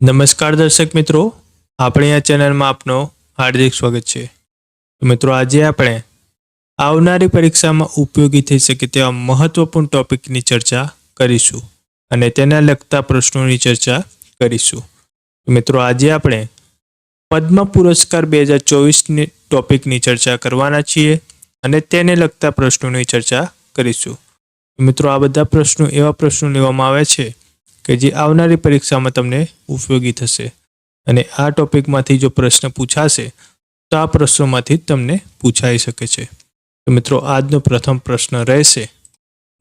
નમસ્કાર દર્શક મિત્રો, આપણી આ ચેનલમાં આપનો હાર્દિક સ્વાગત છે. તો મિત્રો, આજે આપણે આવનારી પરીક્ષામાં ઉપયોગી થઈ શકે તેવા મહત્વપૂર્ણ ટોપિકની ચર્ચા કરીશું અને તેના લગતા પ્રશ્નોની ચર્ચા કરીશું. તો મિત્રો, આજે આપણે પદ્મ પુરસ્કાર 2024ની ટોપિકની ચર્ચા કરવાના છીએ અને તેને લગતા પ્રશ્નોની ચર્ચા કરીશું. મિત્રો, આ બધા પ્રશ્નો એવા પ્રશ્નો લેવામાં આવે છે કે જે આવનારી પરીક્ષામાં તમને ઉપયોગી થશે અને આ ટોપિકમાંથી જો પ્રશ્ન પૂછાશે તો આ પ્રશ્નોમાંથી તમને પૂછાઈ શકે છે. તો મિત્રો, આજનો પ્રથમ પ્રશ્ન રહેશે,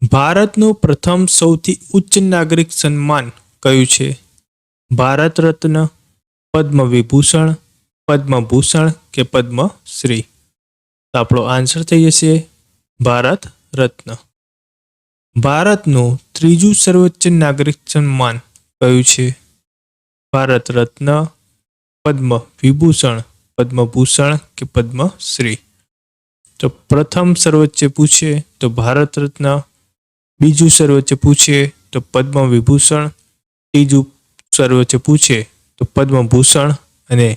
ભારતનું પ્રથમ સૌથી ઉચ્ચ નાગરિક સન્માન કયું છે? ભારત રત્ન, પદ્મ વિભૂષણ, પદ્મભૂષણ કે પદ્મશ્રી? તો આપણો આન્સર થઈ જશે ભારત રત્ન. ભારતનું ત્રીજું સર્વોચ્ચ નાગરિક સન્માન કયું છે? ભારત રત્ન, પદ્મ વિભૂષણ, પદ્મભૂષણ કે પદ્મશ્રી? તો પ્રથમ સર્વોચ્ચ પૂછે તો ભારત રત્ન, બીજું સર્વોચ્ચ પૂછે તો પદ્મ વિભૂષણ, ત્રીજું સર્વોચ્ચ પૂછે તો પદ્મભૂષણ અને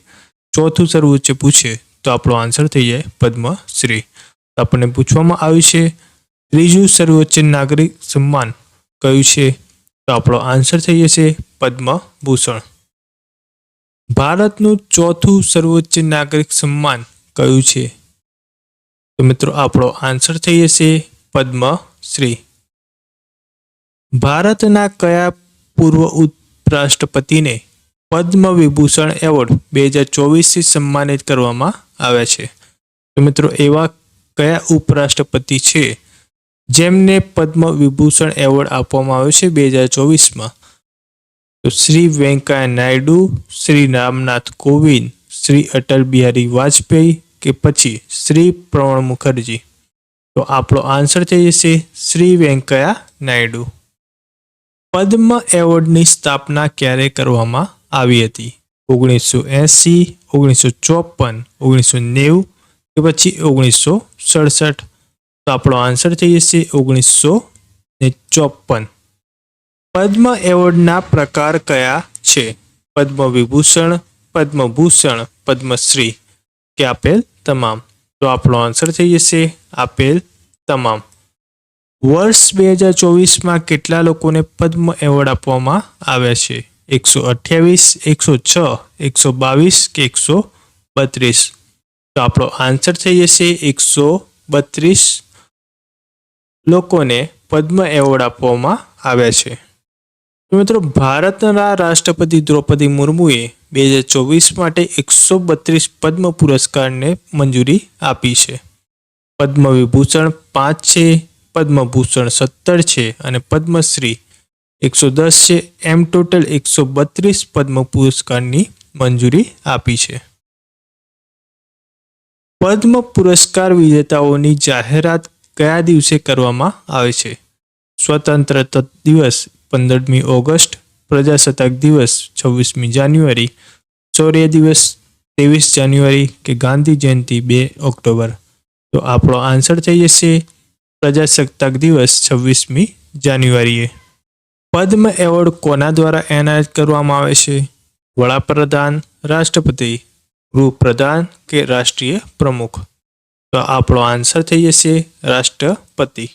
ચોથું સર્વોચ્ચ પૂછે તો આપણો આન્સર થઈ જાય પદ્મશ્રી. આપણને પૂછવામાં આવ્યું છે ત્રીજું સર્વોચ્ચ નાગરિક સન્માન કયું છે? તો આપણો આન્સર થઈ જશે પદ્મભૂષણ. ભારતનું ચોથું સર્વોચ્ચ નાગરિક સન્માન કયું છે? તો મિત્રો, આપણો આન્સર થઈ જશે પદ્મશ્રી. ભારતના કયા પૂર્વ ઉપરાષ્ટ્રપતિને પદ્મ વિભૂષણ એવોર્ડ 2024થી સન્માનિત કરવામાં આવ્યા છે? તો મિત્રો, એવા કયા ઉપરાષ્ટ્રપતિ છે જેમને પદ્મ વિભૂષણ એવોર્ડ આપવામાં આવ્યો છે 2024માં? તો શ્રી વેંકૈયા નાયડુ, શ્રી રામનાથ કોવિંદ, શ્રી અટલ બિહારી વાજપેયી કે પછી શ્રી પ્રણવ મુખર્જી? તો આપણો આન્સર થઈ જશે શ્રી વેંકૈયા નાયડુ. પદ્મ એવોર્ડની સ્થાપના ક્યારે કરવામાં આવી હતી? 1980, 1954, 1990 કે પછી 1967? તો આપણો આન્સર થઈ જશે 1954. પદ્મ એવોર્ડના પ્રકાર કયા છે? પદ્મ વિભૂષણ, પદ્મભૂષણ, પદ્મશ્રી કે આપેલ તમામ? તો આપણો આન્સર થઈ જશે આપેલ તમામ. વર્ષ 2024માં કેટલા લોકોને પદ્મ એવોર્ડ આપવામાં આવ્યા છે? 128, 106, 122 કે 132? તો આપણો આન્સર થઈ જશે 132 લોકોને પદ્મ એવોર્ડ આપવામાં આવ્યા છે. તો મિત્રો, ભારતના રાષ્ટ્રપતિ દ્રૌપદી મુર્મુએ 2024 માટે 132 પદ્મ પુરસ્કારને મંજૂરી આપી છે. પદ્મ વિભૂષણ 5 છે, પદ્મભૂષણ 17 છે અને પદ્મશ્રી 110 છે. એમ ટોટલ 132 પદ્મ પુરસ્કારની મંજૂરી આપી છે. પદ્મ પુરસ્કાર વિજેતાઓની જાહેરાત કયા દિવસે કરવામાં આવે છે? સ્વતંત્રતા દિવસ 15મી ઓગસ્ટ, પ્રજાસત્તાક દિવસ 26મી જાન્યુઆરી, શૌર્ય દિવસ 23 જાન્યુઆરી કે ગાંધી જયંતિ 2 ઓક્ટોબર? તો આપણો આન્સર થઈ જશે પ્રજાસત્તાક દિવસ 26મી જાન્યુઆરીએ. પદ્મ એવોર્ડ કોના દ્વારા એનાયત કરવામાં આવે છે? વડાપ્રધાન, રાષ્ટ્રપતિ, ગૃહપ્રધાન કે રાષ્ટ્રીય પ્રમુખ? તો આપણો આન્સર થઈ જશે રાષ્ટ્રપતિ.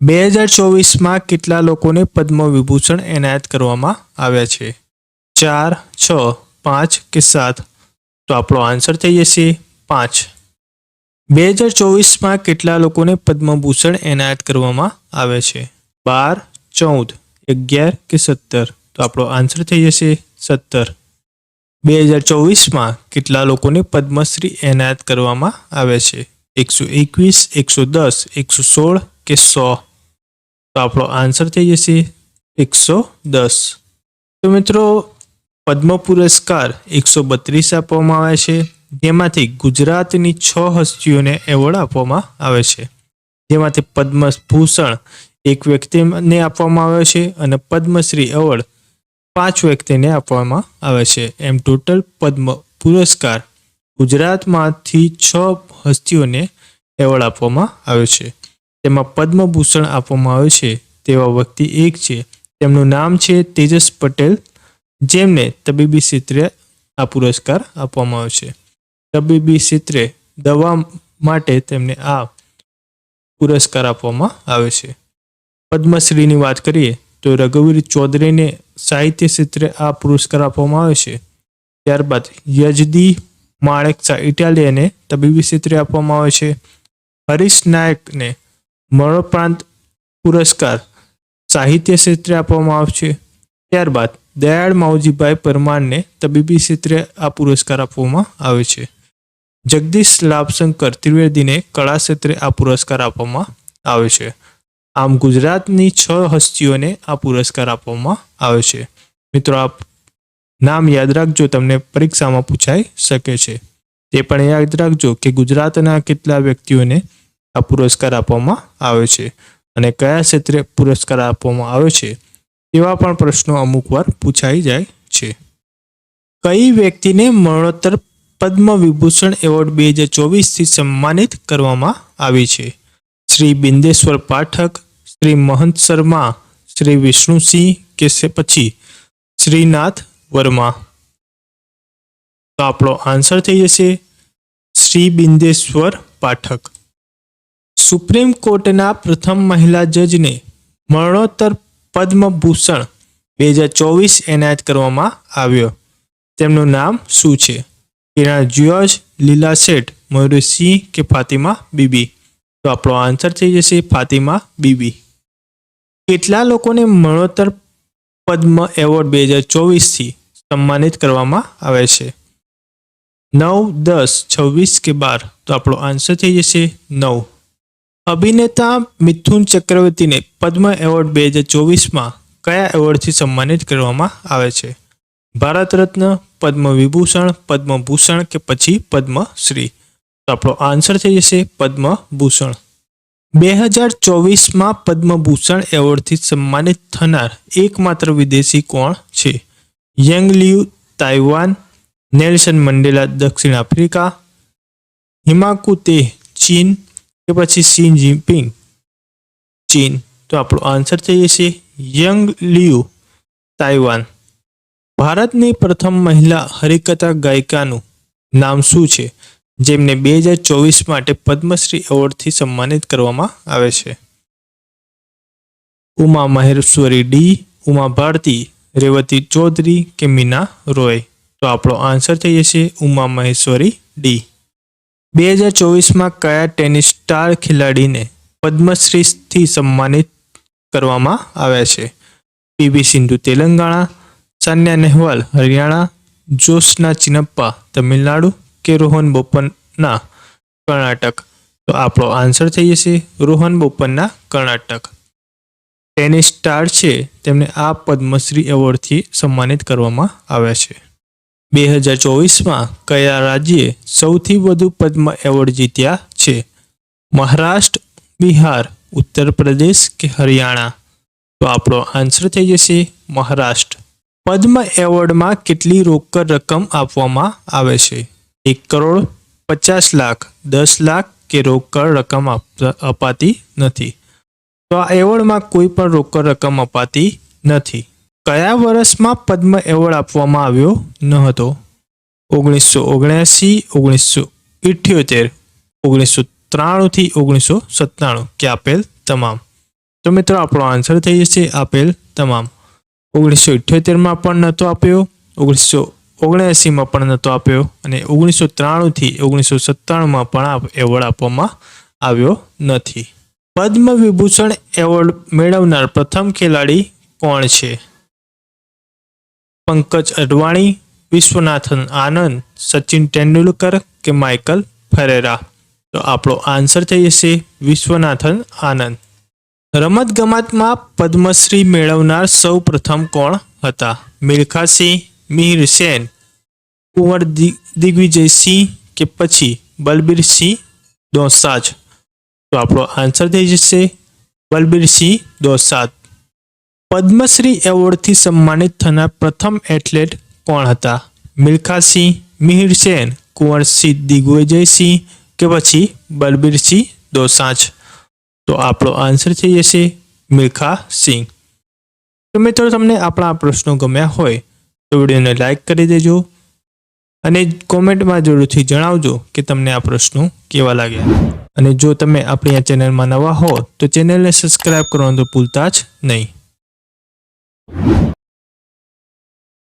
2024માં કેટલા લોકોને પદ્મ વિભૂષણ એનાયત કરવામાં આવ્યા છે? 4, 6, 5 કે 7? તો આપણો આન્સર થઈ જશે 5. 2024માં કેટલા લોકોને પદ્મભૂષણ એનાયત કરવામાં આવ્યા છે? 12, 14, 11 કે 17? તો આપણો આન્સર થઈ જશે 17. 2024માં કેટલા લોકોને પદ્મશ્રી એનાયત કરવામાં આવ્યા છે? 121, 110, 116 કે 100? તો આપણો આન્સર થઈ જશે 110. તો મિત્રો, પદ્મ પુરસ્કાર 132 આપવામાં આવે છે, જેમાંથી ગુજરાતની 6 હસ્તીઓને એવોર્ડ આપવામાં આવે છે. જેમાંથી પદ્મભૂષણ એક વ્યક્તિને આપવામાં આવે છે અને પદ્મશ્રી એવોર્ડ 5 વ્યક્તિને આપવામાં આવે છે. એમ ટોટલ પદ્મ પુરસ્કાર ગુજરાતમાંથી 6 હસ્તીઓને એવોર્ડ આપવામાં આવે છે. તેમાં પદ્મભૂષણ આપવામાં આવે છે તેવા વ્યક્તિ એક છે, તેમનું નામ છે તેજસ પટેલ, જેમને તબીબી ક્ષેત્રે આ પુરસ્કાર આપવામાં આવે છે. તબીબી ક્ષેત્રે દવા માટે તેમને આ પુરસ્કાર આપવામાં આવે છે. પદ્મશ્રીની વાત કરીએ તો રઘુવીર ચૌધરીને સાહિત્ય ક્ષેત્રે આ પુરસ્કાર આપવામાં આવે છે. ત્યારબાદ યજદી માણેકશા ઇટાલિયને તબીબી ક્ષેત્રે આપવામાં આવે છે. હરીશ નાયકને મરણોપરાંત પુરસ્કાર સાહિત્ય ક્ષેત્રે આપવામાં આવે છે. ત્યારબાદ દયાળ માવજીભાઈ પરમારને તબીબી ક્ષેત્રે આ પુરસ્કાર આપવામાં આવે છે. જગદીશ લાભશંકર ત્રિવેદીને કળા ક્ષેત્રે આ પુરસ્કાર આપવામાં આવે છે. આમ ગુજરાતની 6 હસ્તીઓને આ પુરસ્કાર આપવામાં આવે છે. મિત્રો, આપ નામ યાદ રાખજો, તમને પરીક્ષામાં પૂછાઈ શકે છે. તે પણ યાદ રાખજો કે ગુજરાતના કેટલા વ્યક્તિઓને આ પુરસ્કાર આપવામાં આવે છે અને કયા ક્ષેત્રે પુરસ્કાર આપવામાં આવે છે એવા પણ પ્રશ્નો અમુક વાર પૂછાઈ જાય છે. કઈ વ્યક્તિને મરણોત્તર પદ્મ વિભૂષણ એવોર્ડ 2024થી સન્માનિત કરવામાં આવી છે? શ્રી બિંદેશ્વર પાઠક, શ્રી મહંત શર્મા, શ્રી વિષ્ણુસિંહ કે પછી શ્રીનાથ વર્મા? તો આપણો આન્સર થઈ જશે શ્રી બિંદેશ્વર પાઠક. સુપ્રીમ કોર્ટના પ્રથમ મહિલા જજને મરણોત્તર પદ્મભૂષણ 2024 એનાયત કરવામાં આવ્યો. તેમનું નામ શું છે? કિરણ જ્યોર્જ, લીલા શેઠ, મયુરી સિંહ કે ફાતિમા બીબી? તો આપણો આન્સર થઈ જશે ફાતિમા બીબી. કેટલા લોકોને મરણોત્તર પદ્મ એવોર્ડ 2024થી સન્માનિત કરવામાં આવે છે? 9, 10, 26 કે 12? તો આપણો આન્સર થઈ જશે 9. અભિનેતા મિથુન ચક્રવર્તીને પદ્મ એવોર્ડ 2024માં કયા એવોર્ડથી સન્માનિત કરવામાં આવે છે? ભારત રત્ન, પદ્મ વિભૂષણ, પદ્મભૂષણ કે પછી પદ્મશ્રી? તો આપણો આન્સર થઈ જશે પદ્મભૂષણ. 2024માં પદ્મભૂષણ એવોર્ડથી સન્માનિત થનાર એકમાત્ર વિદેશી કોણ છે? Young Liu, Taiwan, Nelson Mandela, દક્ષિણ આફ્રિકા, હિમાકુ તેહ, ચીન કે પછી શી જિનપિંગ, ચીન? તો આપણો આન્સર થઈ જશે યંગ લિયુ, તાઇવાન. ભારતની પ્રથમ મહિલા હરિકથા ગાયિકાનું નામ શું છે જેમને 2024 માટે પદ્મશ્રી એવોર્ડથી સન્માનિત કરવામાં આવે છે? ઉમા મહેશ્વરી ડી, ઉમા ભારતી, રેવતી ચૌધરી કે મીના રોય? તો આપણો આન્સર થઈ જશે ઉમા મહેશ્વરી ડી. 2024માં કયા ટેનિસ સ્ટાર ખેલાડીને પદ્મશ્રીથી સન્માનિત કરવામાં આવ્યા છે? પીવી સિંધુ તેલંગાણા, સાન્યા નેહવાલ હરિયાણા, જોશના ચિનપ્પા તમિલનાડુ કે રોહન બોપન્ના કર્ણાટક? તો આપણો આન્સર થઈ જશે રોહન બોપન્ના કર્ણાટક. ટેનિસ સ્ટાર છે તેમને આ પદ્મશ્રી એવોર્ડથી સન્માનિત કરવામાં આવ્યા છે. 2024માં કયા રાજ્યે સૌથી વધુ પદ્મ એવોર્ડ જીત્યા છે? મહારાષ્ટ્ર, બિહાર, ઉત્તર પ્રદેશ કે હરિયાણા? તો આપણો આન્સર થઈ જશે મહારાષ્ટ્ર. પદ્મ એવોર્ડમાં કેટલી રોકડ રકમ આપવામાં આવે છે? 1 કરોડ, 50 લાખ, 10 લાખ કે રોકડ રકમ અપાતી નથી? તો આ એવોર્ડમાં કોઈ પણ રોકડ રકમ અપાતી નથી. કયા વર્ષમાં પદ્મ એવોર્ડ આપવામાં આવ્યો ન હતો? 1979, 1978, 1993 થી 1997 કે આપેલ તમામ? તો મિત્રો, આપણો આન્સર થઈ જશે આપેલ તમામ. 1978માં પણ નહોતો આપ્યો, 1979માં પણ નહોતો આપ્યો અને 1993 થી 1997માં પણ આ એવોર્ડ આપવામાં આવ્યો નથી. પદ્મ વિભૂષણ એવોર્ડ મેળવનાર પ્રથમ ખેલાડી કોણ છે? પંકજ અડવાણી, વિશ્વનાથન આનંદ, સચિન તેંડુલકર કે માઇકલ ફેરેરા? તો આપણો આન્સર થઈ જશે વિશ્વનાથન આનંદ. રમતગમતમાં પદ્મશ્રી મેળવનાર સૌ પ્રથમ કોણ હતા? મિલ્ખા સિંહ, મિહિર સેન, કુંવર દિગ્વિજયસિંહ કે પછી બલબીરસિંહ દોસાંઝ? તો આપણો આન્સર થઈ જશે બલબીરસિંહ દોસાંઝ. પદ્મશ્રી એવોર્ડથી સન્માનિત થનાર પ્રથમ એથ્લેટ કોણ હતા? મિલ્ખા સિંહ, મિહિર સેન, કુંવરસિંહ દિગ્વિજયસિંહ કે પછી બલબીરસિંહ દોસાંઝ? તો આપણો આન્સર થઈ જશે મિલ્ખા સિંહ. તો મિત્રો, તમને આપણા આ પ્રશ્નો ગમ્યા હોય તો વિડીયોને લાઈક કરી દેજો અને કોમેન્ટમાં જરૂરથી જણાવજો કે તમને આ પ્રશ્નો કેવા લાગ્યા. અને જો તમે આપણી આ ચેનલમાં નવા હો તો ચેનલને સબસ્ક્રાઇબ કરવાનું તો ભૂલતા જ નહીં.